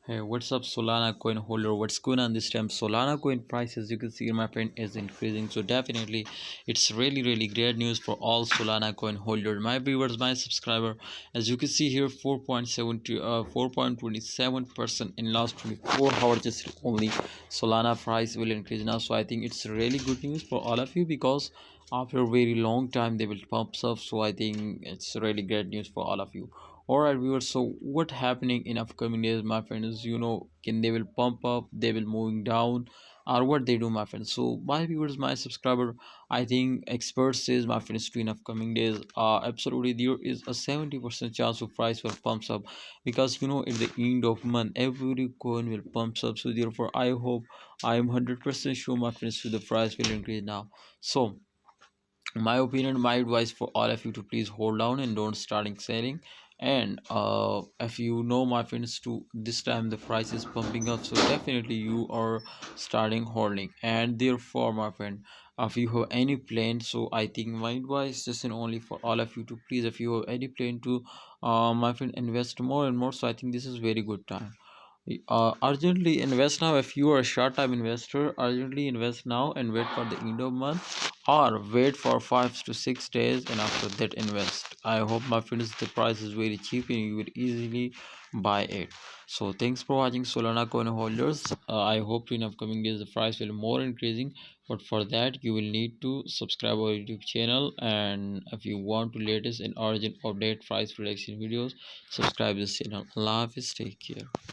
Hey, what's up, Solana coin holder? What's going on this time? Solana coin price, as you can see, my friend, is increasing. So definitely, it's really great news for all Solana coin holders, my viewers, my subscriber. As you can see here, 4.27% in last 24 hours. Just only Solana price will increase now. So I think it's really good news for all of you because after a very long time they will pump up. So I think it's really great news for all of you. All right, viewers, so what happening in upcoming days, my friends? Can they will pump up, they will moving down, or what they do, my friends? So my viewers, my subscriber, I think experts says, my friends, to in upcoming days, absolutely there is a 70% chance of price will pumps up, because at the end of month every coin will pumps up. So therefore I hope, I am 100% sure, my friends, so the price will increase now. So my opinion, my advice for all of you, to please hold down and don't starting selling. And if my friends, to this time the price is pumping up, so definitely you are starting holding. And therefore, my friend, if you have any plan, so I think my advice just and only for all of you, to please, if you have any plan to my friend, invest more and more. So I think this is very good time. Urgently invest now. If you are a short-term investor, urgently invest now and wait for the end of month, or wait for 5 to 6 days and after that invest. I hope, my friends, the price is very cheap and you will easily buy it. So thanks for watching, Solana coin holders. I hope in upcoming days the price will more increasing, but for that you will need to subscribe our YouTube channel. And if you want to latest and urgent update price prediction videos, subscribe this channel. Allah Hafiz, take care.